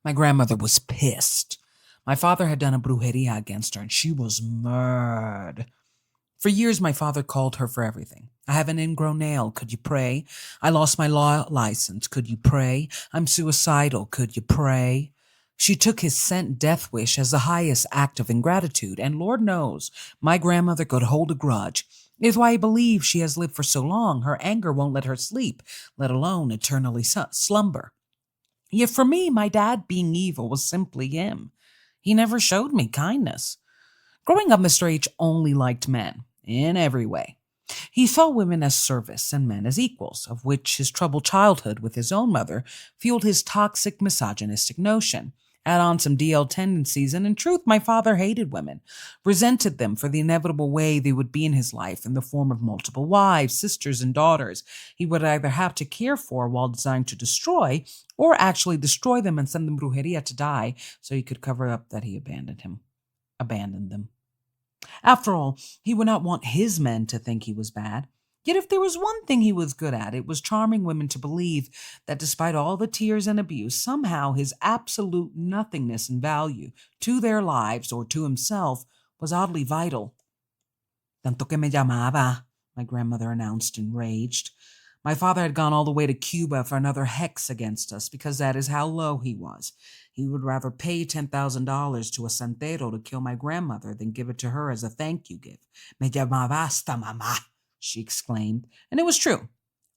My grandmother was pissed. My father had done a brujeria against her, and she was mad. For years, my father called her for everything. I have an ingrown nail. Could you pray? I lost my law license. Could you pray? I'm suicidal. Could you pray? She took his sent death wish as the highest act of ingratitude, and Lord knows, my grandmother could hold a grudge. It's why I believe she has lived for so long. Her anger won't let her sleep, let alone eternally slumber. Yet for me, my dad being evil was simply him. He never showed me kindness. Growing up, Mr. H only liked men, in every way. He saw women as service and men as equals, of which his troubled childhood with his own mother fueled his toxic misogynistic notion. Add on some DL tendencies, and in truth, my father hated women, resented them for the inevitable way they would be in his life in the form of multiple wives, sisters, and daughters he would either have to care for while designed to destroy, or actually destroy them and send them brujeria to die so he could cover up that he abandoned them. After all, he would not want his men to think he was bad. Yet if there was one thing he was good at, it was charming women to believe that despite all the tears and abuse, somehow his absolute nothingness and value to their lives or to himself was oddly vital. Tanto que me llamaba, my grandmother announced, enraged. My father had gone all the way to Cuba for another hex against us because that is how low he was. He would rather pay $10,000 to a santero to kill my grandmother than give it to her as a thank you gift. Me llamaba hasta mamá, she exclaimed. And it was true.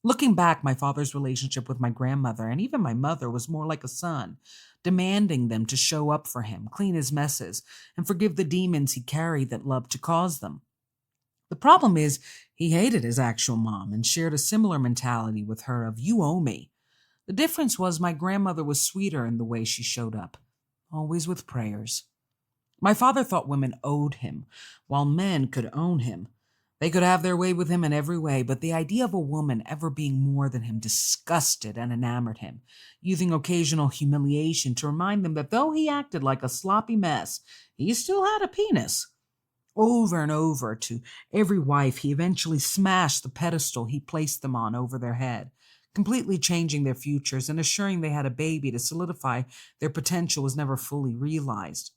Looking back, my father's relationship with my grandmother and even my mother was more like a son, demanding them to show up for him, clean his messes, and forgive the demons he carried that loved to cause them. The problem is, he hated his actual mom and shared a similar mentality with her of you owe me. The difference was my grandmother was sweeter in the way she showed up, always with prayers. My father thought women owed him, while men could own him. They could have their way with him in every way, but the idea of a woman ever being more than him disgusted and enamored him, using occasional humiliation to remind them that though he acted like a sloppy mess, he still had a penis. Over and over to every wife, he eventually smashed the pedestal he placed them on over their head, completely changing their futures and assuring they had a baby to solidify their potential was never fully realized.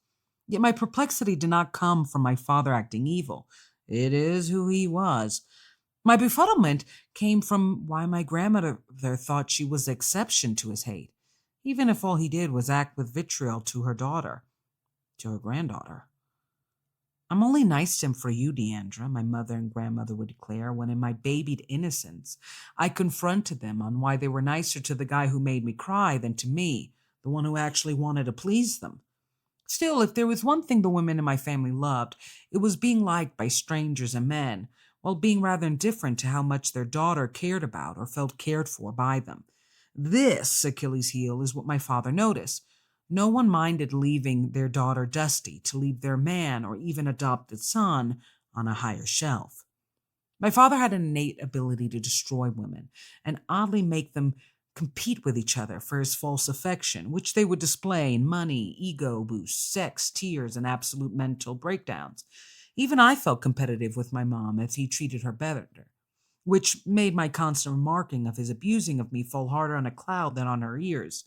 Yet my perplexity did not come from my father acting evil. It is who he was. My befuddlement came from why my grandmother thought she was the exception to his hate, even if all he did was act with vitriol to her daughter, to her granddaughter. I'm only nice to him for you, Deandra, my mother and grandmother would declare when in my babied innocence I confronted them on why they were nicer to the guy who made me cry than to me, the one who actually wanted to please them. Still, if there was one thing the women in my family loved, it was being liked by strangers and men, while being rather indifferent to how much their daughter cared about or felt cared for by them. This Achilles' heel is what my father noticed. No one minded leaving their daughter dusty to leave their man or even adopted son on a higher shelf. My father had an innate ability to destroy women and oddly make them compete with each other for his false affection, which they would display in money, ego boosts, sex, tears, and absolute mental breakdowns. Even I felt competitive with my mom as he treated her better, which made my constant remarking of his abusing of me fall harder on a cloud than on her ears.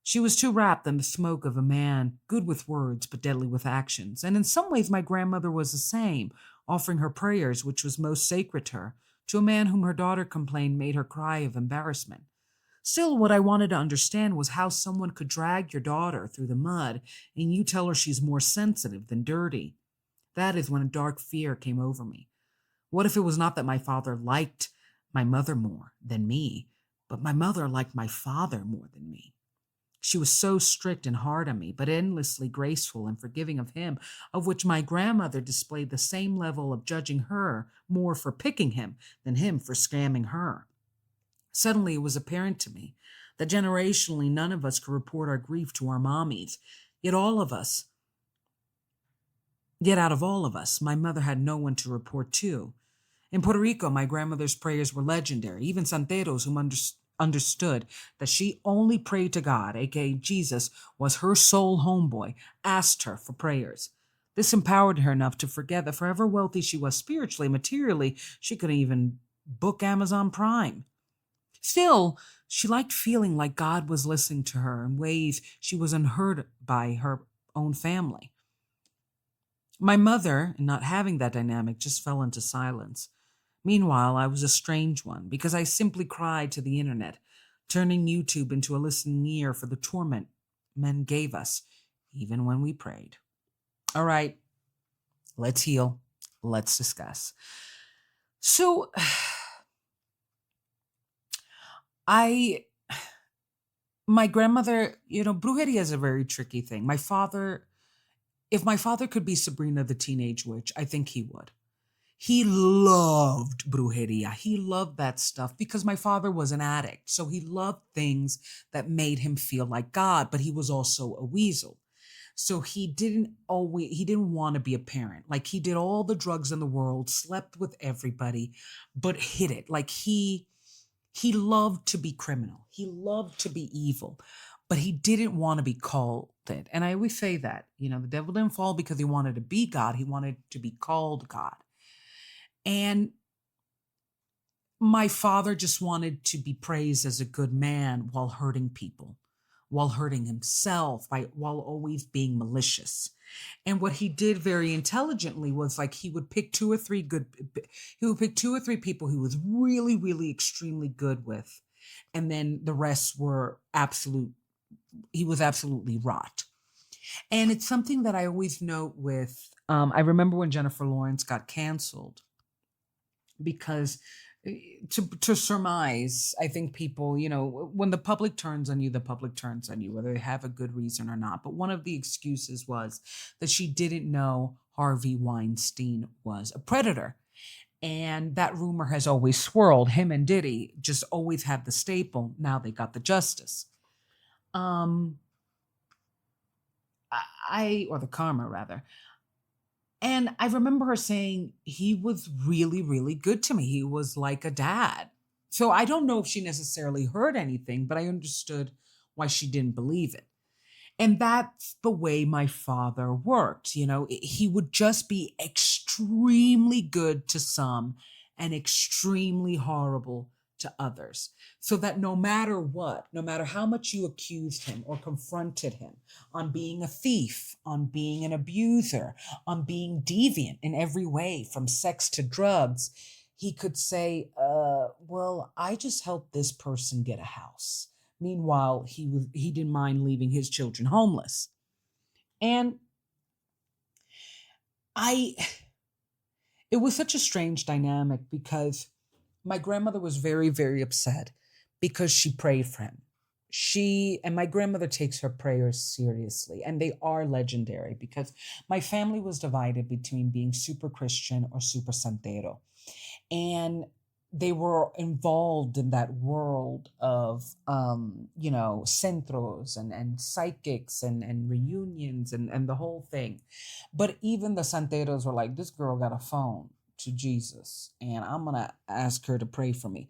She was too wrapped in the smoke of a man, good with words but deadly with actions, and in some ways my grandmother was the same, offering her prayers, which was most sacred to her, to a man whom her daughter complained made her cry of embarrassment. Still, what I wanted to understand was how someone could drag your daughter through the mud and you tell her she's more sensitive than dirty. That is when a dark fear came over me. What if it was not that my father liked my mother more than me, but my mother liked my father more than me? She was so strict and hard on me, but endlessly graceful and forgiving of him, of which my grandmother displayed the same level of judging her more for picking him than him for scamming her. Suddenly it was apparent to me that generationally none of us could report our grief to our mommies, yet out of all of us, my mother had no one to report to. In Puerto Rico, my grandmother's prayers were legendary. Even santeros whom understood that she only prayed to God, aka Jesus, was her sole homeboy, asked her for prayers. This empowered her enough to forget that for however wealthy she was spiritually, materially, she couldn't even book Amazon Prime. Still, she liked feeling like God was listening to her in ways she was unheard by her own family. My mother, in not having that dynamic, just fell into silence. Meanwhile, I was a strange one because I simply cried to the internet, turning YouTube into a listening ear for the torment men gave us, even when we prayed. All right, let's heal. Let's discuss. So, I, my grandmother, brujeria is a very tricky thing. If my father could be Sabrina the Teenage Witch, I think he would. He loved brujeria. He loved that stuff because my father was an addict. So he loved things that made him feel like God, but he was also a weasel. So he didn't want to be a parent. Like he did all the drugs in the world, slept with everybody, but hid it. Like he loved to be criminal. He loved to be evil, but he didn't want to be called it. And I always say that, the devil didn't fall because he wanted to be God. He wanted to be called God. And my father just wanted to be praised as a good man while hurting people, while hurting himself, while always being malicious. And what he did very intelligently was like he would pick he would pick two or three people he was really, really extremely good with. And then the rest were he was absolutely rot. And it's something that I always note with, I remember when Jennifer Lawrence got canceled because to surmise, I think people, when the public turns on you, the public turns on you, whether they have a good reason or not. But one of the excuses was that she didn't know Harvey Weinstein was a predator. And that rumor has always swirled. Him and Diddy just always had the staple. Now they got the justice. Or the karma rather. And I remember her saying he was really, really good to me. He was like a dad. So I don't know if she necessarily heard anything, but I understood why she didn't believe it. And that's the way my father worked. He would just be extremely good to some and extremely horrible to others. So that no matter what, no matter how much you accused him or confronted him on being a thief, on being an abuser, on being deviant in every way, from sex to drugs, he could say, well, I just helped this person get a house. Meanwhile, he didn't mind leaving his children homeless. And I it was such a strange dynamic because my grandmother was very, very upset because she prayed for him. My grandmother takes her prayers seriously, and they are legendary because my family was divided between being super Christian or super Santero. And they were involved in that world of centros and psychics and reunions and the whole thing. But even the santeros were like, this girl got a phone to Jesus and I'm gonna ask her to pray for me.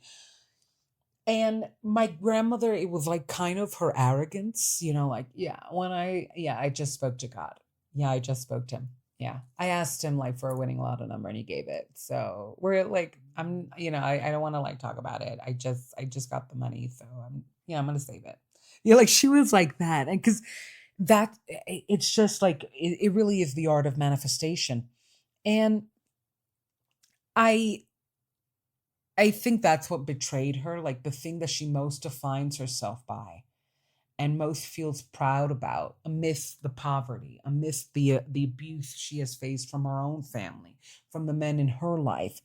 And my grandmother, it was like kind of her arrogance, like, I just spoke to God. Yeah, I just spoke to him. Yeah. I asked him like for a winning lotto number and he gave it. So we're like, I don't want to like talk about it. I just got the money. So I'm going to save it. Yeah. Like she was like that. And cause it's just like, it really is the art of manifestation. And I, I think that's what betrayed her, like the thing that she most defines herself by and most feels proud about amidst the poverty, amidst the abuse she has faced from her own family, from the men in her life.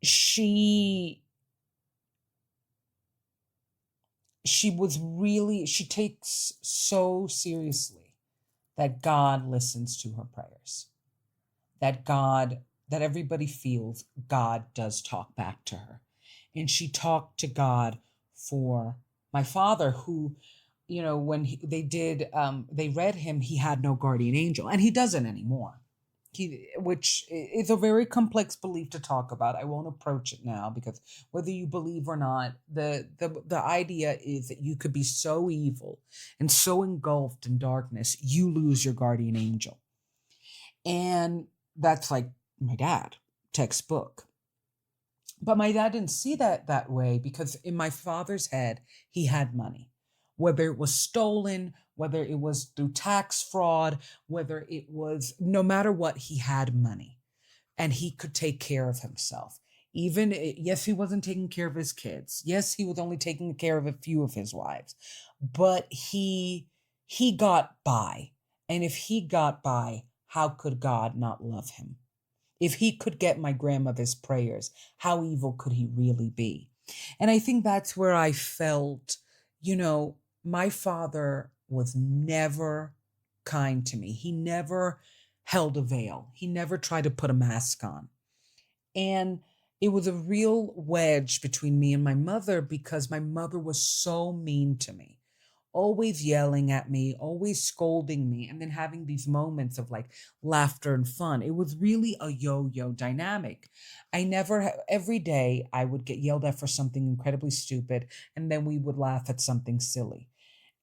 She she takes so seriously that God listens to her prayers. That everybody feels God does talk back to her. And she talked to God for my father, who, when they read him, he had no guardian angel, and he doesn't anymore. Which is a very complex belief to talk about. I won't approach it now because whether you believe or not, the idea is that you could be so evil and so engulfed in darkness, you lose your guardian angel. And that's like my dad, textbook. But my dad didn't see that way because in my father's head, he had money. Whether it was stolen, whether it was through tax fraud, whether it was no matter what, he had money and he could take care of himself. Yes, he wasn't taking care of his kids. Yes, he was only taking care of a few of his wives, but he got by. And if he got by, how could God not love him? If he could get my grandmother's prayers, how evil could he really be? And I think that's where I felt, my father was never kind to me. He never held a veil, he never tried to put a mask on. And it was a real wedge between me and my mother because my mother was so mean to me, always yelling at me, always scolding me, and then having these moments of like laughter and fun. It was really a yo yo dynamic. Every day I would get yelled at for something incredibly stupid, and then we would laugh at something silly.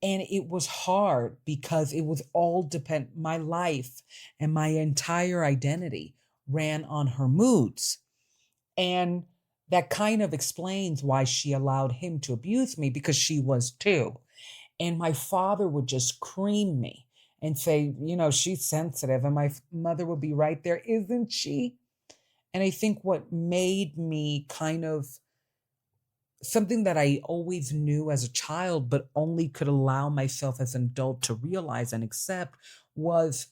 And it was hard because it was all my life and my entire identity ran on her moods. And that kind of explains why she allowed him to abuse me because she was too. And my father would just cream me and say, she's sensitive. And my mother would be right there, isn't she? And I think what made me kind of something that I always knew as a child, but only could allow myself as an adult to realize and accept was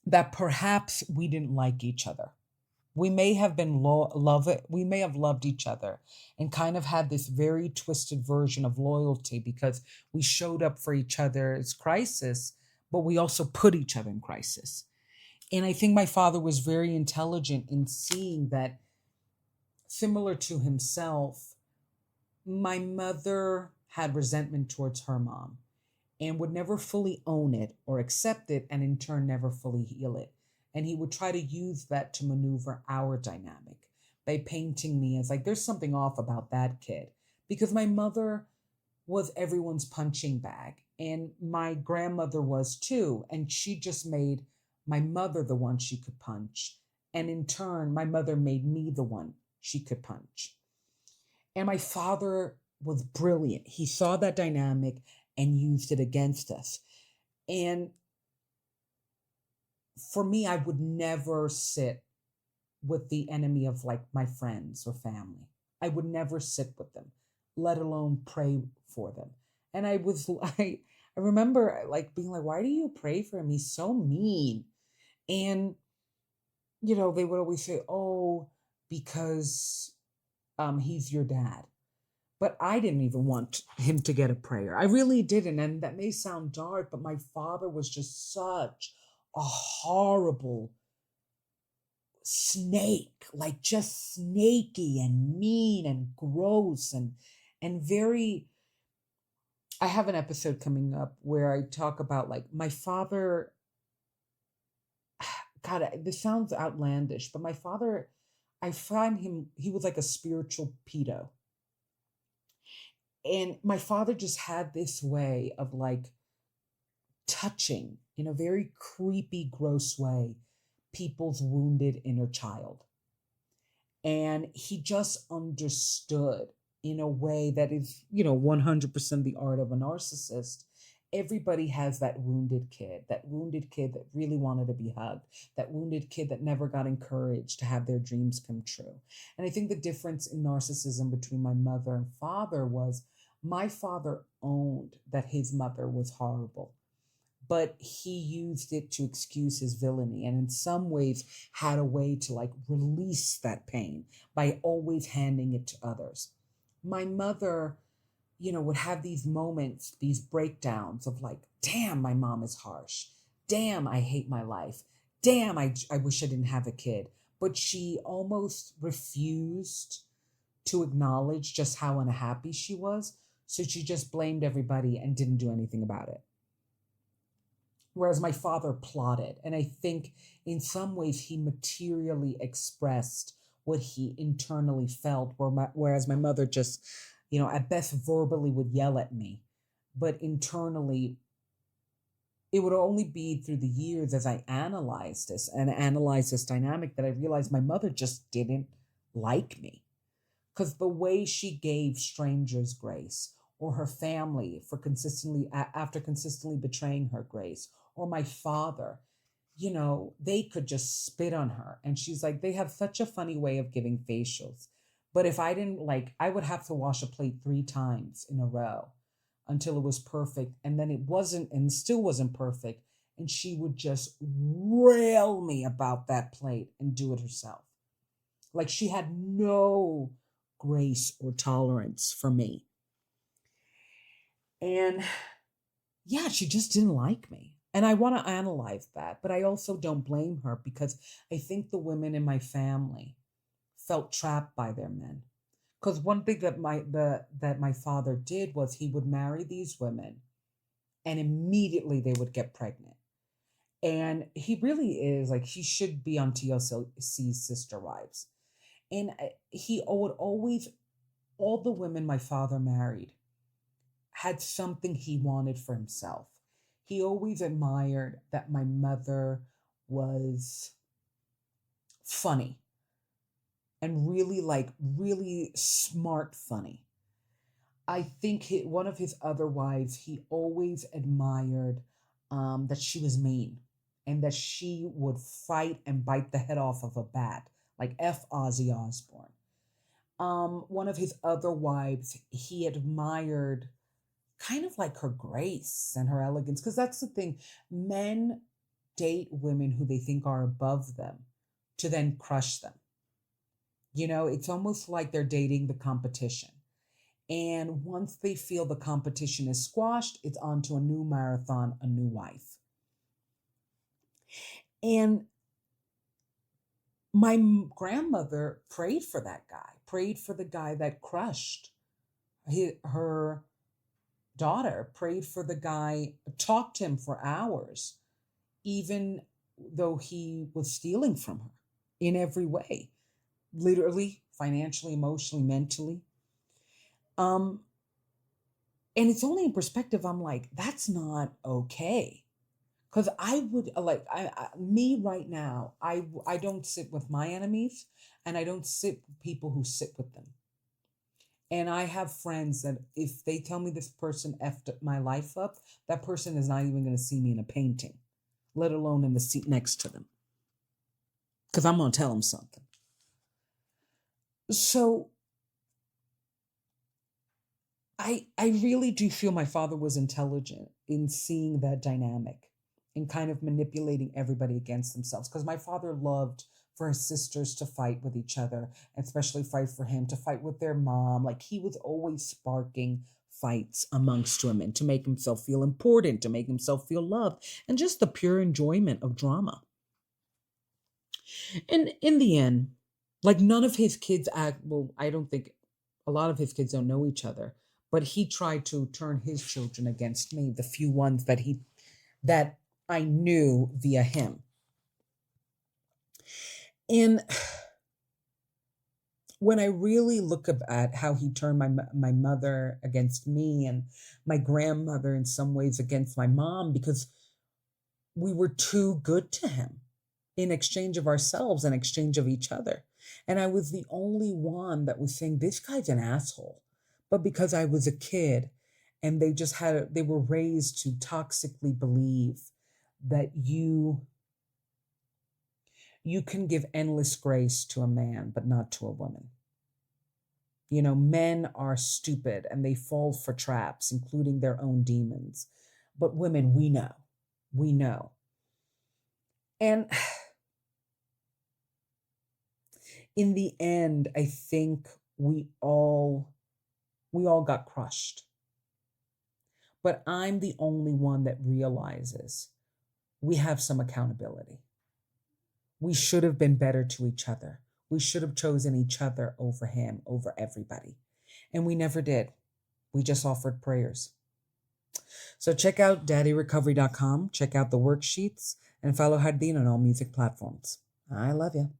that perhaps we didn't like each other. We may have been we may have loved each other and kind of had this very twisted version of loyalty because we showed up for each other's crisis, but we also put each other in crisis. And I think my father was very intelligent in seeing that, similar to himself, my mother had resentment towards her mom and would never fully own it or accept it, and in turn never fully heal it. And he would try to use that to maneuver our dynamic by painting me as like, there's something off about that kid. Because my mother was everyone's punching bag, and my grandmother was too. And she just made my mother the one she could punch. And in turn, my mother made me the one she could punch. And my father was brilliant. He saw that dynamic and used it against us. And for me, I would never sit with the enemy of like my friends or family. I would never sit with them, let alone pray for them. And I remember like being like, why do you pray for him? He's so mean. And, they would always say, oh, because he's your dad. But I didn't even want him to get a prayer. I really didn't. And that may sound dark, but my father was just such a horrible snake, like just snaky and mean and gross and very. I have an episode coming up where I talk about like my father. God, this sounds outlandish, but my father, I find he was like a spiritual pedo. And my father just had this way of like touching in a very creepy, gross way people's wounded inner child. And he just understood in a way that is, 100% the art of a narcissist. Everybody has that wounded kid that really wanted to be hugged, that wounded kid that never got encouraged to have their dreams come true. And I think the difference in narcissism between my mother and father was my father owned that his mother was horrible, but he used it to excuse his villainy, and in some ways had a way to like release that pain by always handing it to others. My mother, would have these moments, these breakdowns of like, damn, my mom is harsh. Damn, I hate my life. Damn, I wish I didn't have a kid. But she almost refused to acknowledge just how unhappy she was. So she just blamed everybody and didn't do anything about it. Whereas my father plotted. And I think in some ways he materially expressed what he internally felt, whereas my mother just, at best verbally would yell at me. But internally, it would only be through the years as I analyzed this dynamic that I realized my mother just didn't like me. Because the way she gave strangers grace, or her family for after consistently betraying her grace, or my father, they could just spit on her. And she's like, they have such a funny way of giving facials. But if I didn't I would have to wash a plate 3 times in a row until it was perfect. And then it wasn't, and still wasn't perfect. And she would just rail me about that plate and do it herself. Like she had no grace or tolerance for me. And yeah, she just didn't like me. And I want to analyze that, but I also don't blame her because I think the women in my family felt trapped by their men. Because one thing that my father did was he would marry these women and immediately they would get pregnant. And he really is like, he should be on TLC's Sister Wives. And he would always, all the women my father married had something he wanted for himself. He always admired that my mother was funny and really smart funny. I think one of his other wives, he always admired that she was mean and that she would fight and bite the head off of a bat, like F. Ozzy Osbourne. One of his other wives, he admired kind of like her grace and her elegance, because that's the thing. Men date women who they think are above them to then crush them. It's almost like they're dating the competition. And once they feel the competition is squashed, it's on to a new marathon, a new wife. And my grandmother prayed for that guy, prayed for the guy that crushed her daughter, prayed for the guy, talked to him for hours, even though he was stealing from her in every way, literally, financially, emotionally, mentally. And it's only in perspective, I'm like, that's not okay. Because I would me right now, I don't sit with my enemies and I don't sit with people who sit with them. And I have friends that if they tell me this person effed my life up, that person is not even going to see me in a painting, let alone in the seat next to them. Because I'm going to tell them something. So I really do feel my father was intelligent in seeing that dynamic and kind of manipulating everybody against themselves. Because my father loved for his sisters to fight with each other, especially fight for him, to fight with their mom. Like he was always sparking fights amongst women to make himself feel important, to make himself feel loved, and just the pure enjoyment of drama. And in the end, like none of his kids I don't think a lot of his kids don't know each other, but he tried to turn his children against me, the few ones that I knew via him. And when I really look at how he turned my mother against me and my grandmother in some ways against my mom, because we were too good to him in exchange of ourselves, in exchange of each other. And I was the only one that was saying, this guy's an asshole. But because I was a kid and they were raised to toxically believe that you can give endless grace to a man, but not to a woman. Men are stupid and they fall for traps, including their own demons. But women, we know. And in the end, I think we all got crushed. But I'm the only one that realizes we have some accountability. We should have been better to each other. We should have chosen each other over him, over everybody. And we never did. We just offered prayers. So check out daddyrecovery.com, check out the worksheets, and follow Hardin on all music platforms. I love you.